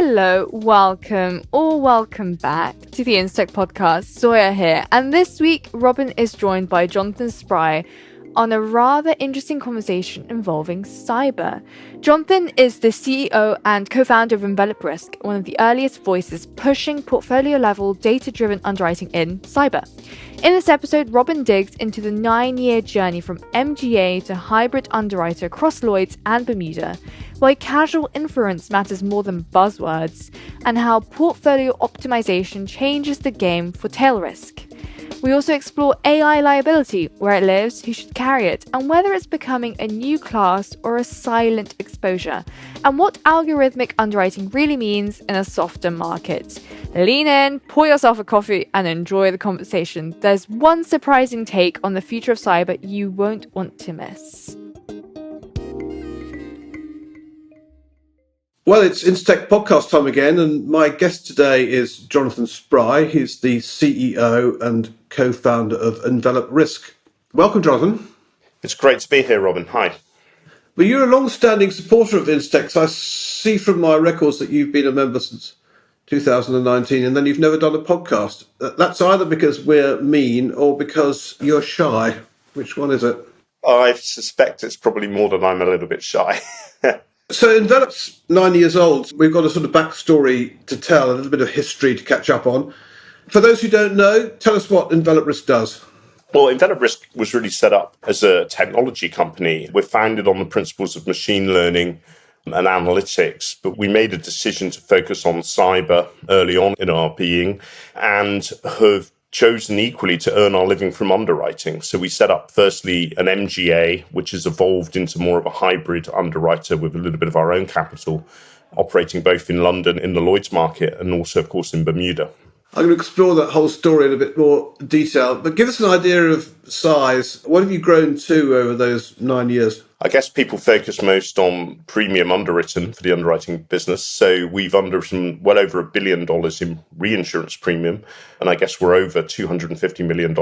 Hello, welcome back to the InsTech podcast. Sawyer here, and this week Robin is joined by Jonathan Spry on a rather interesting conversation involving cyber. Jonathan is the CEO and co-founder of Envelop Risk, one of the earliest voices pushing portfolio-level data-driven underwriting in cyber. In this episode, Robin digs into the 9-year journey from MGA to hybrid underwriter across Lloyd's and Bermuda, why casual inference matters more than buzzwords, and how portfolio optimization changes the game for tail risk. We also explore AI liability, where it lives, who should carry it, and whether it's becoming a new class or a silent exposure, and what algorithmic underwriting really means in a softer market. Lean in, pour yourself a coffee, and enjoy the conversation. There's one surprising take on the future of cyber you won't want to miss. Well, it's InsTech podcast time again, and my guest today is Jonathan Spry. He's the CEO and co-founder of Envelop Risk. Welcome, Jonathan. It's great to be here, Robin. Hi. Well, you're a long-standing supporter of InsTech, so I see from my records that you've been a member since 2019, and then you've never done a podcast. That's either because we're mean or because you're shy. Which one is it? I suspect it's probably more than I'm a little bit shy. So Envelop's 9 years old. We've got a sort of backstory to tell, a little bit of history to catch up on. For those who don't know, tell us what Envelop Risk does. Well, Envelop Risk was really set up as a technology company. We're founded on the principles of machine learning and analytics, but we made a decision to focus on cyber early on in our being and have chosen equally to earn our living from underwriting. So we set up firstly an MGA, which has evolved into more of a hybrid underwriter with a little bit of our own capital, operating both in London in the Lloyd's market and also, of course, in Bermuda. I'm going to explore that whole story in a bit more detail, but give us an idea of size. What have you grown to over those 9 years? I guess people focus most on premium underwritten for the underwriting business. So we've underwritten well over $1 billion in reinsurance premium. And I guess we're over $250 million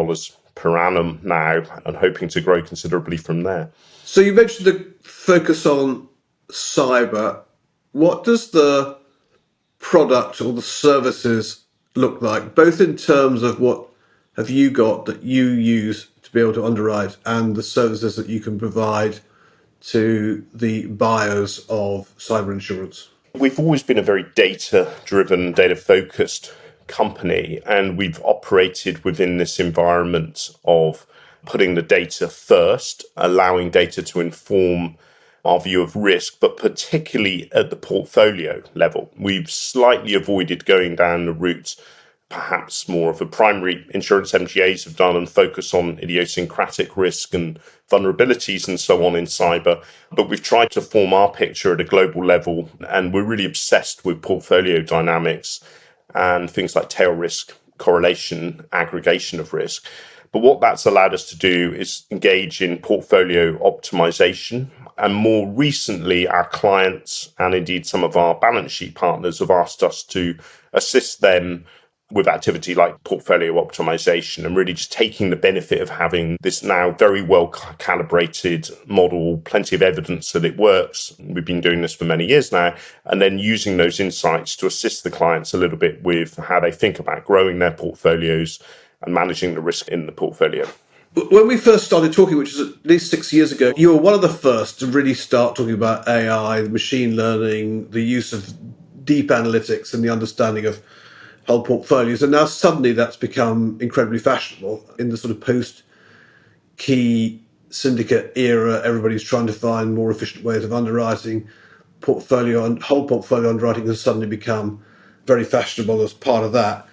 per annum now and hoping to grow considerably from there. So you mentioned the focus on cyber. What does the product or the services look like, both in terms of what have you got that you use to be able to underwrite and the services that you can provide to the buyers of cyber insurance? We've always been a very data-driven, data-focused company, and we've operated within this environment of putting the data first, allowing data to inform our view of risk, but particularly at the portfolio level. We've slightly avoided going down the route perhaps more of a primary insurance MGAs have done and focus on idiosyncratic risk and vulnerabilities and so on in cyber. But we've tried to form our picture at a global level, and we're really obsessed with portfolio dynamics and things like tail risk, correlation, aggregation of risk. But what that's allowed us to do is engage in portfolio optimization. And more recently, our clients and indeed some of our balance sheet partners have asked us to assist them with activity like portfolio optimization and really just taking the benefit of having this now very well calibrated model, plenty of evidence that it works. We've been doing this for many years now, and then using those insights to assist the clients a little bit with how they think about growing their portfolios and managing the risk in the portfolio. When we first started talking, which was at least 6 years ago, you were one of the first to really start talking about AI, machine learning, the use of deep analytics and the understanding of whole portfolios. And now suddenly that's become incredibly fashionable in the sort of post-key syndicate era. Everybody's trying to find more efficient ways of underwriting. Portfolio and whole portfolio underwriting has suddenly become very fashionable as part of that.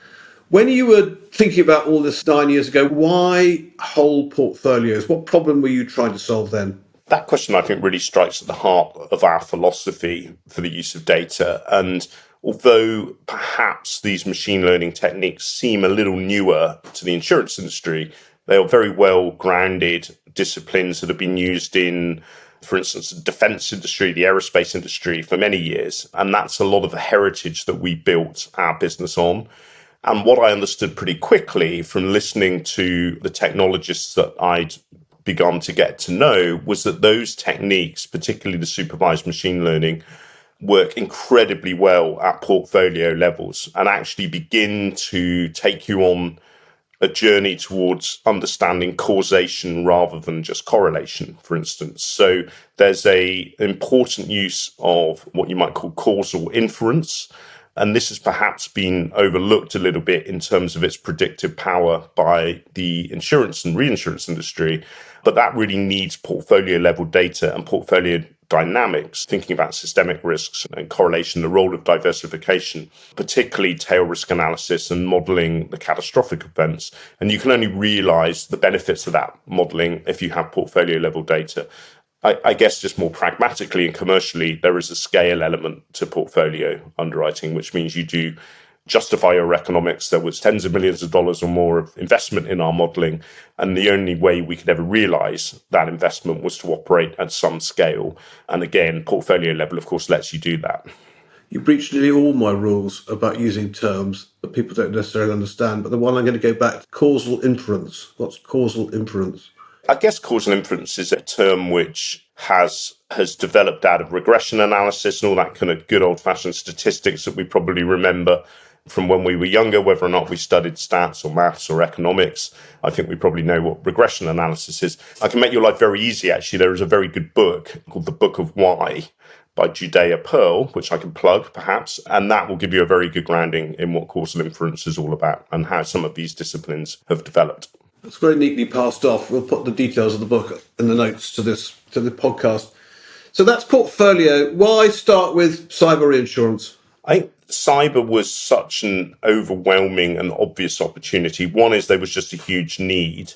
When you were thinking about all this 9 years ago, why whole portfolios? What problem were you trying to solve then? That question, I think, really strikes at the heart of our philosophy for the use of data. And although perhaps these machine learning techniques seem a little newer to the insurance industry, they are very well grounded disciplines that have been used in, for instance, the defense industry, the aerospace industry for many years. And that's a lot of the heritage that we built our business on. And what I understood pretty quickly from listening to the technologists that I'd begun to get to know was that those techniques, particularly the supervised machine learning, work incredibly well at portfolio levels and actually begin to take you on a journey towards understanding causation rather than just correlation, for instance. So there's an important use of what you might call causal inference. And this has perhaps been overlooked a little bit in terms of its predictive power by the insurance and reinsurance industry. But that really needs portfolio level data and portfolio dynamics, thinking about systemic risks and correlation, the role of diversification, particularly tail risk analysis and modeling the catastrophic events. And you can only realize the benefits of that modeling if you have portfolio level data. I guess just more pragmatically and commercially, there is a scale element to portfolio underwriting, which means you do justify your economics. There was tens of millions of dollars or more of investment in our modeling. And the only way we could ever realize that investment was to operate at some scale. And again, portfolio level, of course, lets you do that. You breached nearly all my rules about using terms that people don't necessarily understand. But the one I'm going to go back to, causal inference. What's causal inference? I guess causal inference is a term which has developed out of regression analysis and all that kind of good old-fashioned statistics that we probably remember from when we were younger, whether or not we studied stats or maths or economics. I think we probably know what regression analysis is. I can make your life very easy, actually. There is a very good book called The Book of Why by Judea Pearl, which I can plug perhaps, and that will give you a very good grounding in what causal inference is all about and how some of these disciplines have developed. It's very neatly passed off. We'll put the details of the book in the notes to the podcast. So that's portfolio. Why start with cyber reinsurance? I think cyber was such an overwhelming and obvious opportunity. One is there was just a huge need.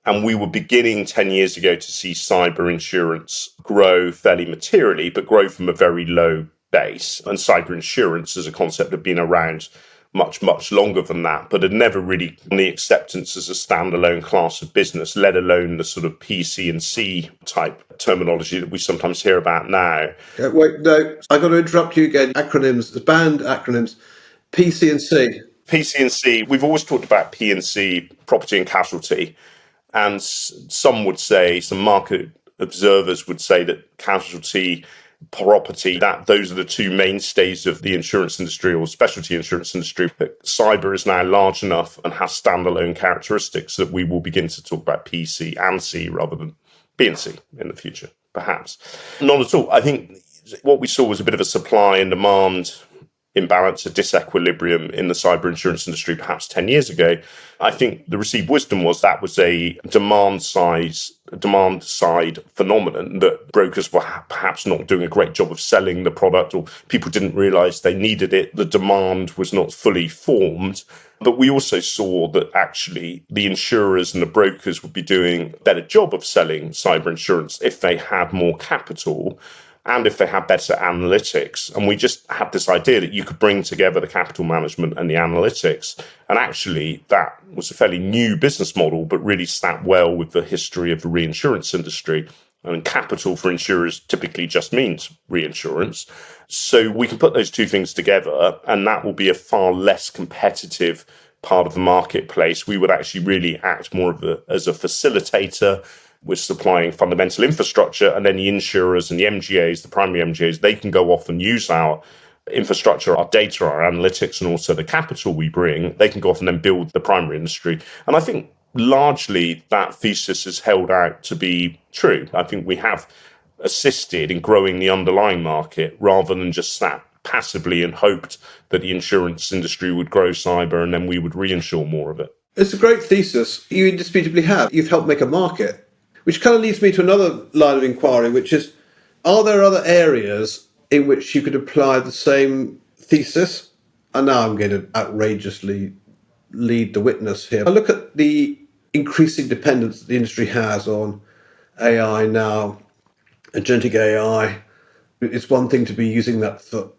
And we were beginning 10 years ago to see cyber insurance grow fairly materially, but grow from a very low base. And cyber insurance as a concept had been around much, much longer than that, but had never really gotten the acceptance as a standalone class of business, let alone the sort of PC&C type terminology that we sometimes hear about now. Wait, no, I got to interrupt you again. Acronyms, banned acronyms, PC&C. PC&C, we've always talked about P&C, property and casualty, and some would say, some market observers would say that casualty, property, that those are the two mainstays of the insurance industry or specialty insurance industry. But cyber is now large enough and has standalone characteristics that we will begin to talk about PC and C rather than B and C in the future, perhaps. Not at all. I think what we saw was a bit of a supply and demand imbalance, a disequilibrium in the cyber insurance industry perhaps 10 years ago. I think the received wisdom was that was a demand side phenomenon, that brokers were perhaps not doing a great job of selling the product, or people didn't realize they needed it. The demand was not fully formed. But we also saw that actually the insurers and the brokers would be doing a better job of selling cyber insurance if they had more capital and if they had better analytics. And we just had this idea that you could bring together the capital management and the analytics. And actually, that was a fairly new business model, but really sat well with the history of the reinsurance industry. And capital for insurers typically just means reinsurance. So we can put those two things together, and that will be a far less competitive part of the marketplace. We would actually really act more as a facilitator. We're supplying fundamental infrastructure, and then the insurers and the MGAs, the primary MGAs, they can go off and use our infrastructure, our data, our analytics, and also the capital we bring. They can go off and then build the primary industry. And I think largely that thesis is held out to be true. I think we have assisted in growing the underlying market rather than just sat passively and hoped that the insurance industry would grow cyber and then we would reinsure more of it. It's a great thesis. You indisputably have. You've helped make a market. Which kind of leads me to another line of inquiry, which is, are there other areas in which you could apply the same thesis? And now I'm going to outrageously lead the witness here. I look at the increasing dependence that the industry has on AI now, agentic AI. It's one thing to be using that for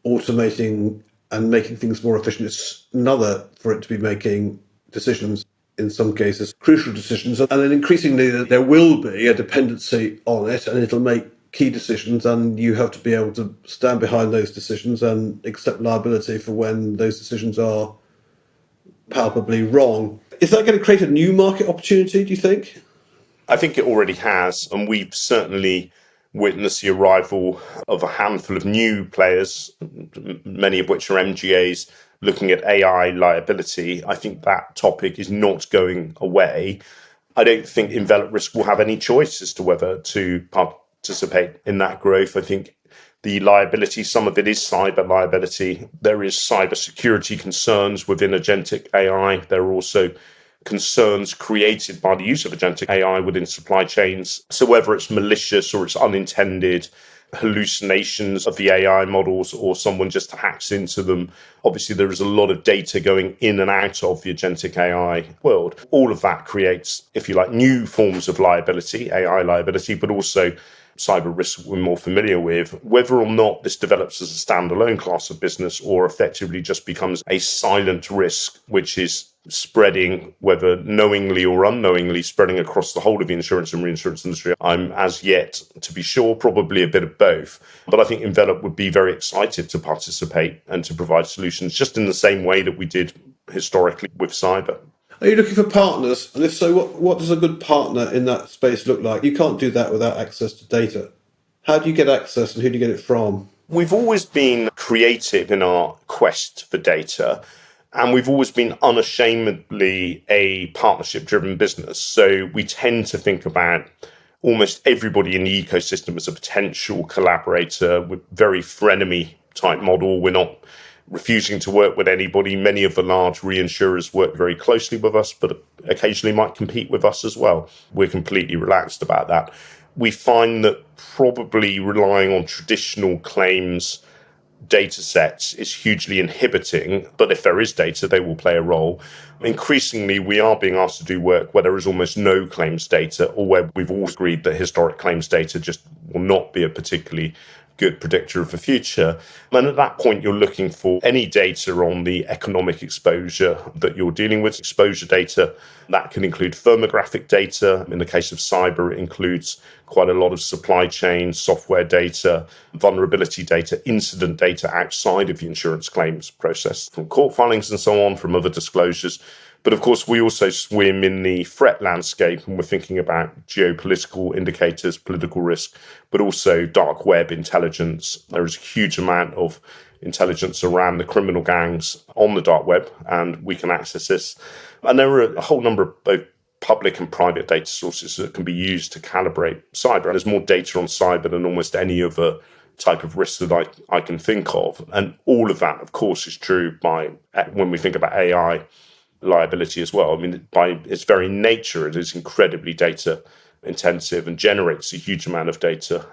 automating and making things more efficient. It's another for it to be making decisions, in some cases, crucial decisions. And then increasingly there will be a dependency on it, and it'll make key decisions, and you have to be able to stand behind those decisions and accept liability for when those decisions are palpably wrong. Is that going to create a new market opportunity, do you think? I think it already has, and we've certainly witnessed the arrival of a handful of new players, many of which are MGAs, looking at AI liability. I think that topic is not going away. I don't think Envelop Risk will have any choice as to whether to participate in that growth. I think the liability, some of it is cyber liability. There is cyber security concerns within agentic AI. There are also concerns created by the use of agentic AI within supply chains. So whether it's malicious or it's unintended hallucinations of the AI models or someone just hacks into them, obviously there is a lot of data going in and out of the agentic AI world. All of that creates, if you like, new forms of liability, AI liability, but also cyber risk we're more familiar with. Whether or not this develops as a standalone class of business or effectively just becomes a silent risk, which is spreading, whether knowingly or unknowingly, spreading across the whole of the insurance and reinsurance industry, I'm as yet to be sure, probably a bit of both. But I think Envelop would be very excited to participate and to provide solutions just in the same way that we did historically with cyber. Are you looking for partners? And if so, what does a good partner in that space look like? You can't do that without access to data. How do you get access and who do you get it from? We've always been creative in our quest for data, and we've always been unashamedly a partnership-driven business. So we tend to think about almost everybody in the ecosystem as a potential collaborator with very frenemy type model. We're not refusing to work with anybody. Many of the large reinsurers work very closely with us, but occasionally might compete with us as well. We're completely relaxed about that. We find that probably relying on traditional claims data sets is hugely inhibiting, but if there is data, they will play a role. Increasingly, we are being asked to do work where there is almost no claims data, or where we've all agreed that historic claims data just will not be a particularly good predictor of the future. And at that point, you're looking for any data on the economic exposure that you're dealing with. Exposure data, that can include firmographic data. In the case of cyber, it includes quite a lot of supply chain, software data, vulnerability data, incident data outside of the insurance claims process, from court filings and so on, from other disclosures. But of course, we also swim in the threat landscape, and we're thinking about geopolitical indicators, political risk, but also dark web intelligence. There is a huge amount of intelligence around the criminal gangs on the dark web, and we can access this. And there are a whole number of both public and private data sources that can be used to calibrate cyber. And there's more data on cyber than almost any other type of risk that I can think of. And all of that, of course, is true when we think about AI liability as well. I mean, by its very nature, it is incredibly data intensive and generates a huge amount of data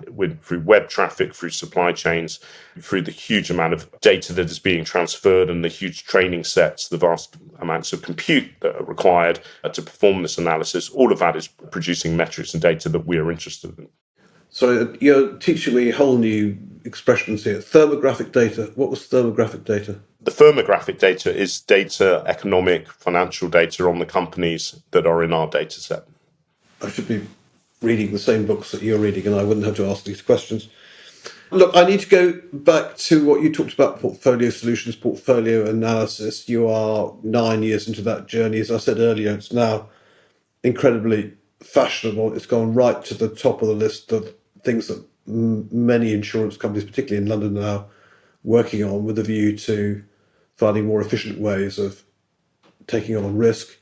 through web traffic, through supply chains, through the huge amount of data that is being transferred and the huge training sets, the vast amounts of compute that are required to perform this analysis. All of that is producing metrics and data that we are interested in. So you're teaching me whole new expressions here. Thermographic data. What was thermographic data? The firmographic data is data, economic, financial data on the companies that are in our data set. I should be reading the same books that you're reading and I wouldn't have to ask these questions. Look, I need to go back to what you talked about, portfolio solutions, portfolio analysis. You are 9 years into that journey. As I said earlier, it's now incredibly fashionable. It's gone right to the top of the list of things that many insurance companies, particularly in London, are now working on with a view to finding more efficient ways of taking on risk.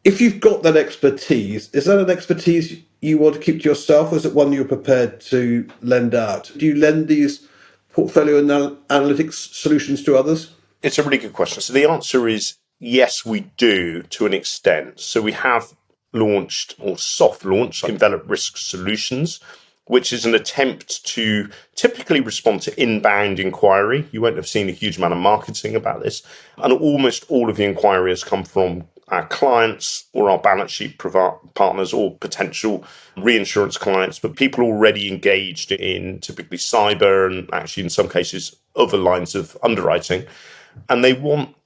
If you've got that expertise, is that an expertise you want to keep to yourself, or is it one you're prepared to lend out? Do you lend these portfolio analytics solutions to others? It's a really good question. So the answer is yes, we do to an extent. So we have launched or soft launched Envelop Risk Solutions, which is an attempt to typically respond to inbound inquiry. You won't have seen a huge amount of marketing about this. And almost all of the inquiries come from our clients or our balance sheet partners or potential reinsurance clients, but people already engaged in typically cyber and actually in some cases other lines of underwriting. And they want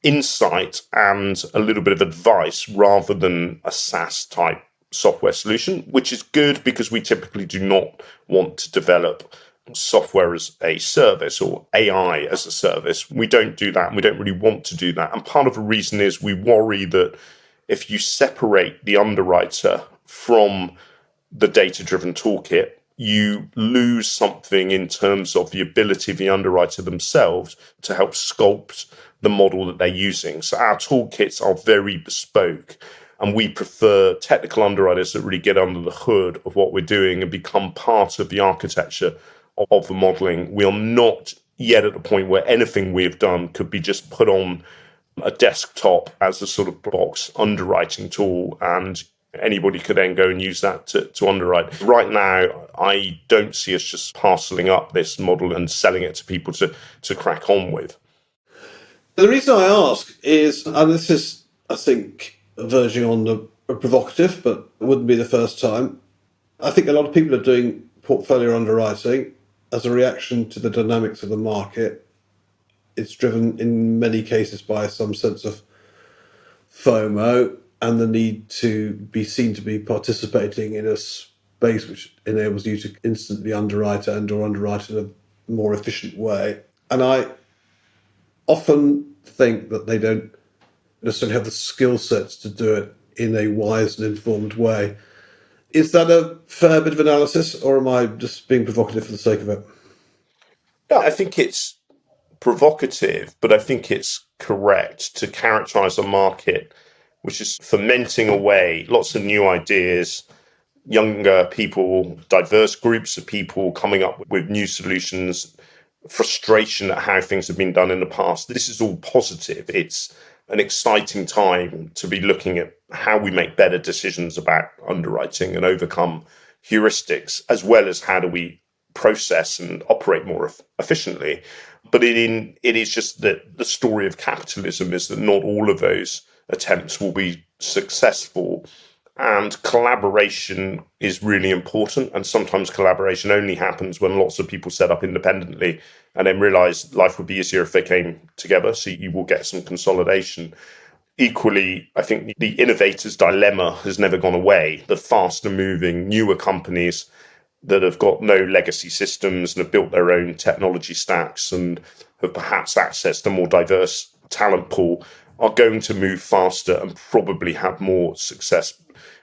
insight and a little bit of advice rather than a SaaS type software solution, which is good because we typically do not want to develop software as a service or AI as a service. We don't do that. And we don't really want to do that. And part of the reason is we worry that if you separate the underwriter from the data-driven toolkit, you lose something in terms of the ability of the underwriter themselves to help sculpt the model that they're using. So our toolkits are very bespoke, and we prefer technical underwriters that really get under the hood of what we're doing and become part of the architecture of the modeling. We are not yet at the point where anything we've done could be just put on a desktop as a sort of box underwriting tool, and anybody could then go and use that to underwrite. Right now, I don't see us just parceling up this model and selling it to people to crack on with. The reason I ask is, and this is, I think, verging on the provocative, but it wouldn't be the first time. I think a lot of people are doing portfolio underwriting as a reaction to the dynamics of the market. It's driven in many cases by some sense of FOMO and the need to be seen to be participating in a space which enables you to instantly underwrite and or underwrite in a more efficient way. And I often think that they don't necessarily have the skill sets to do it in a wise and informed way. Is that a fair bit of analysis, or am I just being provocative for the sake of it? Yeah, I think it's provocative, but I think it's correct to characterize a market which is fermenting away lots of new ideas, younger people, diverse groups of people coming up with new solutions, frustration at how things have been done in the past. This is all positive. It's an exciting time to be looking at how we make better decisions about underwriting and overcome heuristics, as well as how do we process and operate more efficiently. But it is just that the story of capitalism is that not all of those attempts will be successful. And collaboration is really important. And sometimes collaboration only happens when lots of people set up independently and then realize life would be easier if they came together. So you will get some consolidation. Equally, I think the innovator's dilemma has never gone away. The faster moving, newer companies that have got no legacy systems and have built their own technology stacks and have perhaps accessed a more diverse talent pool are going to move faster and probably have more success,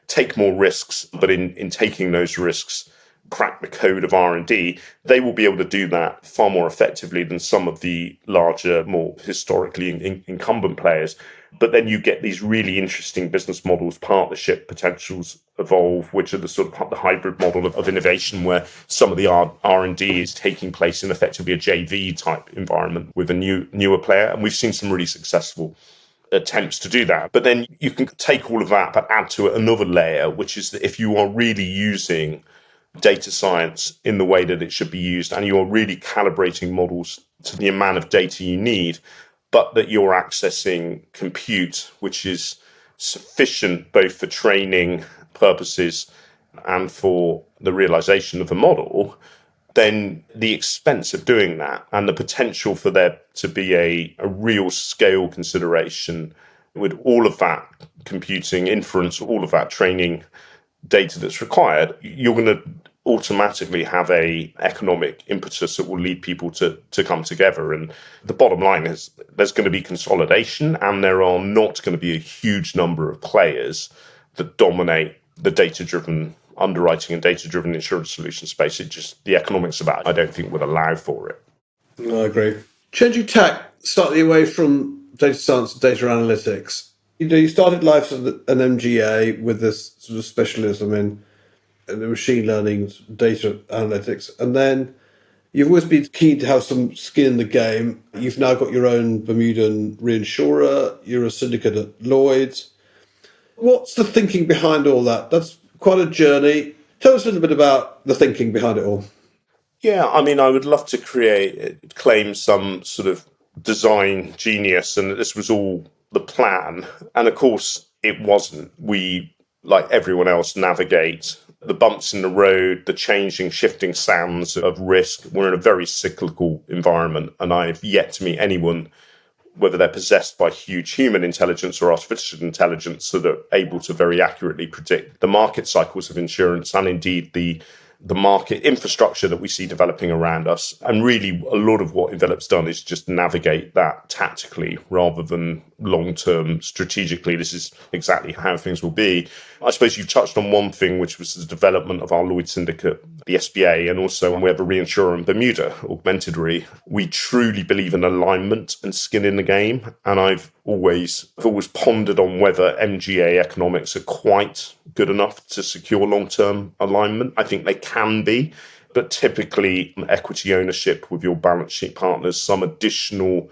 take more risks, but in taking those risks, crack the code of R&D. They will be able to do that far more effectively than some of the larger, more historically incumbent players. But then you get these really interesting business models, partnership potentials evolve, which are the sort of the hybrid model of innovation, where some of the R&D is taking place in effectively a JV type environment with a newer player. And we've seen some really successful attempts to do that. But then you can take all of that but add to it another layer, which is that if you are really using data science in the way that it should be used, and you are really calibrating models to the amount of data you need, but that you're accessing compute, which is sufficient both for training purposes and for the realization of the model, then the expense of doing that and the potential for there to be a real scale consideration with all of that computing, inference, all of that training data that's required, you're going to automatically have a economic impetus that will lead people to come together. And the bottom line is there's going to be consolidation, and there are not going to be a huge number of players that dominate the data-driven underwriting and data-driven insurance solution space. It just, the economics of that, I don't think would allow for it. I agree. Changing tack slightly away from data science and data analytics. You started life as an MGA with this sort of specialism in the machine learning, data analytics, and then you've always been keen to have some skin in the game. You've now got your own Bermudan reinsurer. You're a syndicate at Lloyd's. What's the thinking behind all that? That's quite a journey. Tell us a little bit about the thinking behind it all. Yeah, I mean, I would love to claim some sort of design genius, and this was all the plan. And of course, it wasn't. We, like everyone else, navigate the bumps in the road, the changing, shifting sands of risk. We're in a very cyclical environment, and I've yet to meet anyone, whether they're possessed by huge human intelligence or artificial intelligence, that are able to very accurately predict the market cycles of insurance and indeed the the market infrastructure that we see developing around us. And really, a lot of what Envelop's done is just navigate that tactically rather than long-term strategically. This is exactly how things will be. I suppose you've touched on one thing, which was the development of our Lloyd's syndicate, the SBA, and also we have a reinsurer in Bermuda, Augmented Re. We truly believe in alignment and skin in the game. And I've always pondered on whether MGA economics are quite good enough to secure long-term alignment. I think they can be, but typically equity ownership with your balance sheet partners, some additional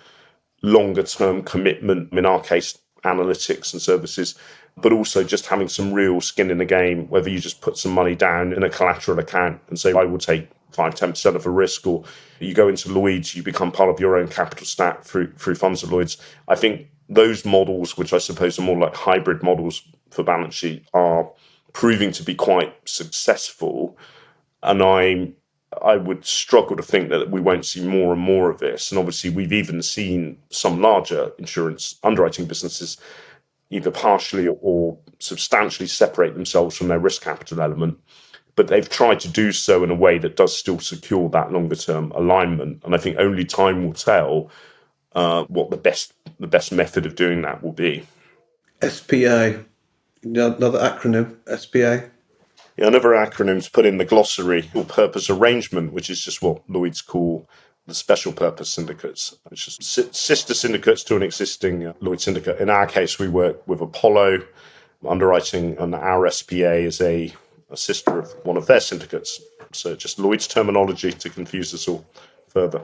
longer-term commitment, in our case, analytics and services, but also just having some real skin in the game, whether you just put some money down in a collateral account and say, I will take 5-10% of a risk, or you go into Lloyd's, you become part of your own capital stack through funds at Lloyd's. I think those models, which I suppose are more like hybrid models for balance sheet, are proving to be quite successful. And I would struggle to think that we won't see more and more of this. And obviously, we've even seen some larger insurance underwriting businesses either partially or substantially separate themselves from their risk capital element. But they've tried to do so in a way that does still secure that longer term alignment. And I think only time will tell what the best method of doing that will be. SPA, another acronym, SPA. Yeah, another acronym to put in the glossary, or purpose arrangement, which is just what Lloyd's call the special purpose syndicates, which is sister syndicates to an existing Lloyd's syndicate. In our case, we work with Apollo Underwriting, and our SPA is a sister of one of their syndicates. So just Lloyd's terminology to confuse us all further.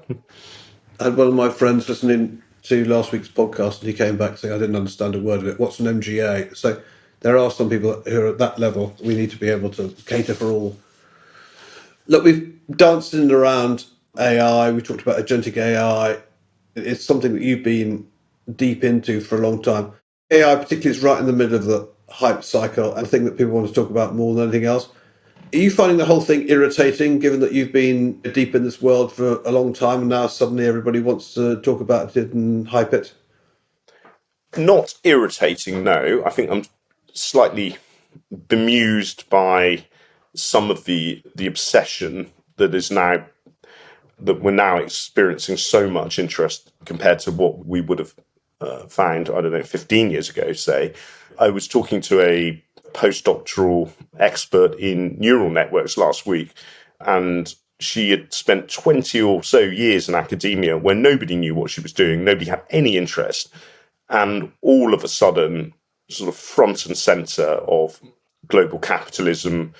I had one of my friends listening to last week's podcast, and he came back saying, I didn't understand a word of it. What's an MGA? So there are some people who are at that level. We need to be able to cater for all. Look, we've danced in and around AI. We talked about agentic AI. It's something that you've been deep into for a long time. AI particularly is right in the middle of the hype cycle, and a thing that people want to talk about more than anything else. Are you finding the whole thing irritating, given that you've been deep in this world for a long time and now suddenly everybody wants to talk about it and hype it? Not irritating, no. I think I'm slightly bemused by some of the obsession that we're now experiencing so much interest compared to what we would have found, 15 years ago, say. I was talking to a postdoctoral expert in neural networks last week, and she had spent 20 or so years in academia where nobody knew what she was doing, nobody had any interest, and all of a sudden, sort of front and center of global capitalism,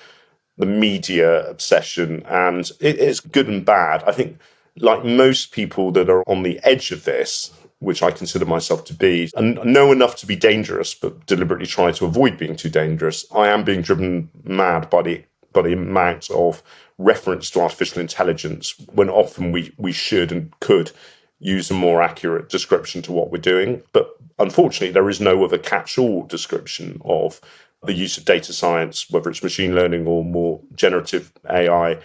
the media obsession, and it's good and bad. I think, like most people that are on the edge of this, which I consider myself to be, and know enough to be dangerous, but deliberately try to avoid being too dangerous, I am being driven mad by the amount of reference to artificial intelligence when often we should and could use a more accurate description to what we're doing. But unfortunately, there is no other catch-all description of the use of data science, whether it's machine learning or more generative AI,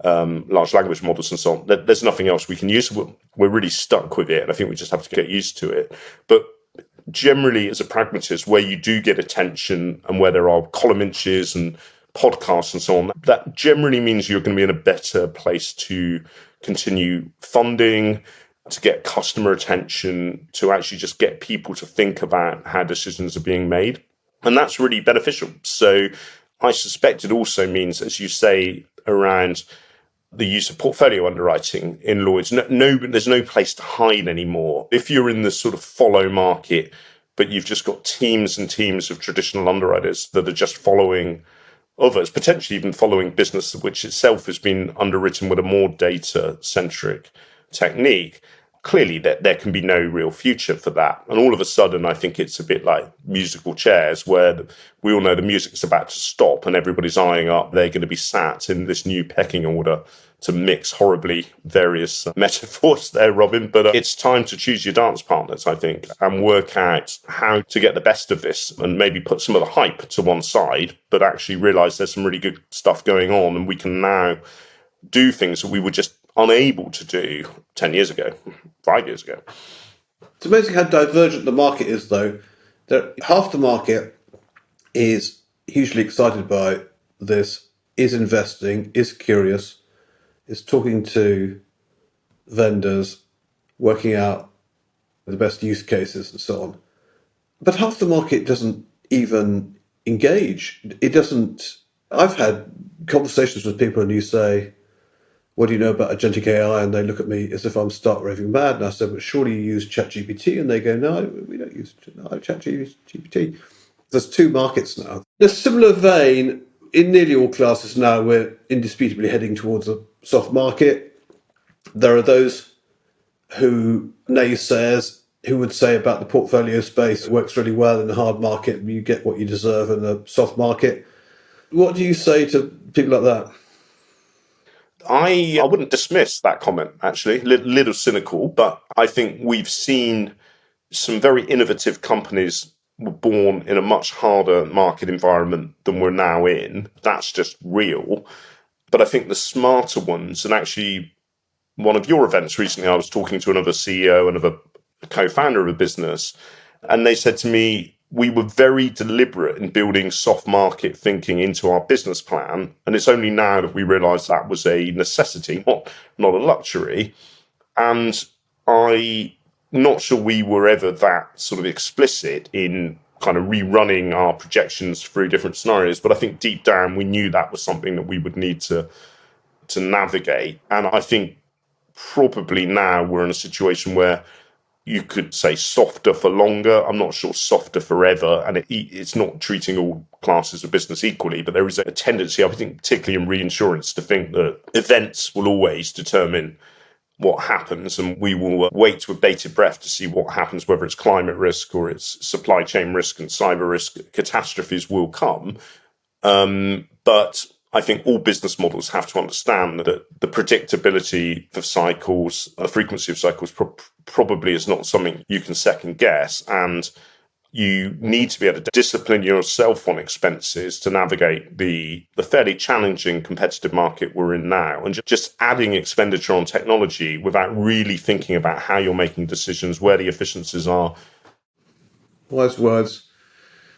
large language models and so on. There's nothing else we can use. We're really stuck with it, and I think we just have to get used to it. But generally, as a pragmatist, where you do get attention and where there are column inches and podcasts and so on, that generally means you're going to be in a better place to continue funding, to get customer attention, to actually just get people to think about how decisions are being made. And that's really beneficial. So I suspect it also means, as you say, around the use of portfolio underwriting in Lloyd's, there's no place to hide anymore. If you're in this sort of follow market, but you've just got teams and teams of traditional underwriters that are just following others, potentially even following business which itself has been underwritten with a more data-centric technique, clearly there can be no real future for that. And all of a sudden, I think it's a bit like musical chairs where we all know the music's about to stop and everybody's eyeing up. They're going to be sat in this new pecking order, to mix horribly various metaphors there, Robin. But it's time to choose your dance partners, I think, and work out how to get the best of this and maybe put some of the hype to one side, but actually realize there's some really good stuff going on and we can now do things that we were just unable to do 10 years ago, 5 years ago. It's amazing how divergent the market is, though. Half the market is hugely excited by this. is investing, is curious, is talking to vendors, working out the best use cases and so on. But half the market doesn't even engage. It doesn't. I've had conversations with people and you say, what do you know about agentic AI? And they look at me as if I'm stark raving mad. And I said, but surely you use ChatGPT? And they go, no, we don't use ChatGPT. There's two markets now. In a similar vein, in nearly all classes now, we're indisputably heading towards a soft market. There are those who, naysayers, who would say about the portfolio space, it works really well in a hard market, you get what you deserve in a soft market. What do you say to people like that? I wouldn't dismiss that comment, actually. Little cynical, but I think we've seen some very innovative companies were born in a much harder market environment than we're now in. That's just real. But I think the smarter ones, and actually one of your events recently, I was talking to another CEO and of a co-founder of a business, and they said to me, we were very deliberate in building soft market thinking into our business plan. And it's only now that we realised that was a necessity, not a luxury. And I'm not sure we were ever that sort of explicit in kind of rerunning our projections through different scenarios. But I think deep down, we knew that was something that we would need to navigate. And I think probably now we're in a situation where you could say softer for longer. I'm not sure softer forever. And it's not treating all classes of business equally, but there is a tendency, I think, particularly in reinsurance, to think that events will always determine what happens, and we will wait with bated breath to see what happens, whether it's climate risk or it's supply chain risk and cyber risk. Catastrophes will come. But I think all business models have to understand that the predictability of cycles, the frequency of cycles probably is not something you can second guess. And you need to be able to discipline yourself on expenses to navigate the fairly challenging competitive market we're in now. And just adding expenditure on technology without really thinking about how you're making decisions, where the efficiencies are. Wise words.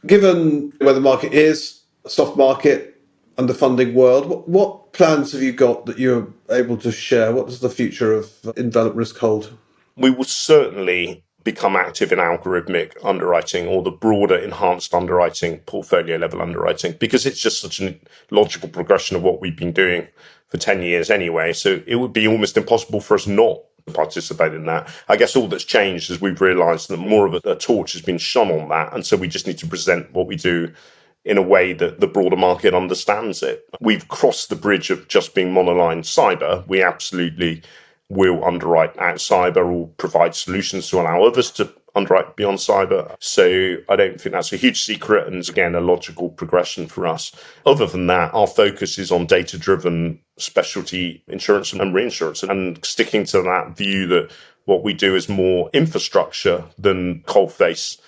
Given where the market is, a soft market, underfunding world, what plans have you got that you're able to share? What does the future of Envelop Risk hold? We will certainly become active in algorithmic underwriting or the broader enhanced underwriting, portfolio level underwriting, because it's just such a logical progression of what we've been doing for 10 years anyway. So it would be almost impossible for us not to participate in that. I guess all that's changed is we've realised that more of a torch has been shone on that. And so we just need to present what we do in a way that the broader market understands it. We've crossed the bridge of just being monoline cyber. We absolutely will underwrite out cyber or provide solutions to allow others to underwrite beyond cyber. So I don't think that's a huge secret, and again, a logical progression for us. Other than that, our focus is on data-driven specialty insurance and reinsurance, and sticking to that view that what we do is more infrastructure than coalface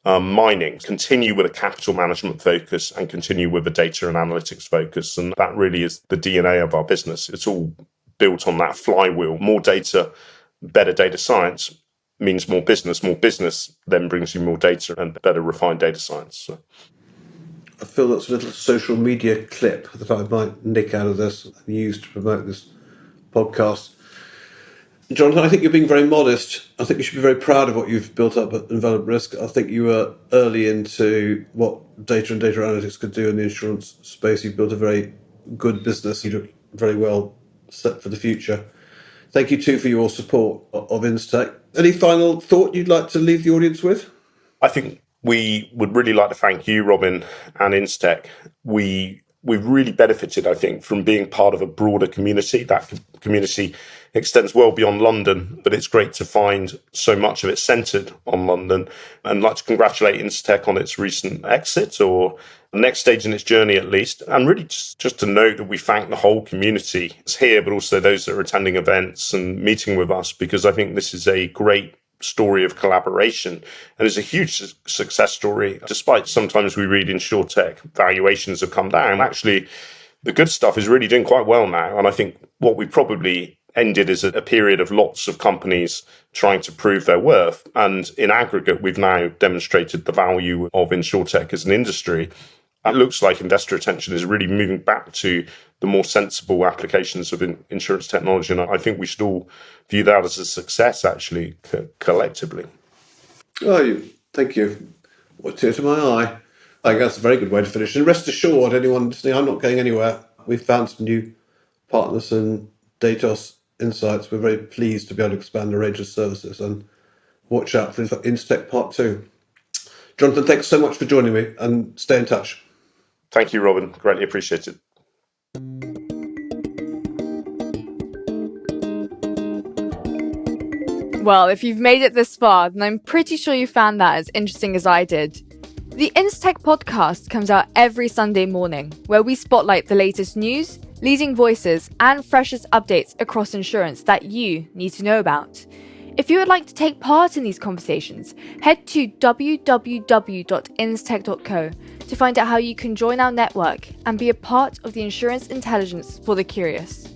mining. Continue with a capital management focus and continue with a data and analytics focus. And that really is the DNA of our business. It's all built on that flywheel. More data, better data science means more business. More business then brings you more data and better refined data science. So I feel that's a little social media clip that I might nick out of this and use to promote this podcast. Jonathan, I think you're being very modest. I think you should be very proud of what you've built up at Envelop Risk. I think you were early into what data and data analytics could do in the insurance space. You've built a very good business. You look very well set for the future. Thank you too for your support of InsTech. Any final thought you'd like to leave the audience with? I think we would really like to thank you, Robin, and InsTech. We've really benefited, I think, from being part of a broader community. That community extends well beyond London, but it's great to find so much of it centred on London. And I'd like to congratulate InsTech on its recent exit, or the next stage in its journey at least. And really just to note that we thank the whole community that's here, but also those that are attending events and meeting with us, because I think this is a great story of collaboration and is a huge success story. Despite sometimes we read InsurTech valuations have come down, actually the good stuff is really doing quite well now. And I think what we probably ended is a period of lots of companies trying to prove their worth. And in aggregate, we've now demonstrated the value of InsurTech as an industry. it looks like investor attention is really moving back to the more sensible applications of insurance technology. And I think we should all view that as a success, actually, collectively. Oh, thank you. What a tear to my eye. I think that's a very good way to finish. And rest assured, anyone listening, I'm not going anywhere. We've found some new partners and Datos Insights. We're very pleased to be able to expand the range of services, and watch out for InsTech Part 2. Jonathan, thanks so much for joining me, and stay in touch. Thank you, Robin. Greatly appreciated. Well, if you've made it this far, then I'm pretty sure you found that as interesting as I did. The InsTech podcast comes out every Sunday morning, where we spotlight the latest news, leading voices, and freshest updates across insurance that you need to know about. If you would like to take part in these conversations, head to www.instech.co to find out how you can join our network and be a part of the insurance intelligence for the curious.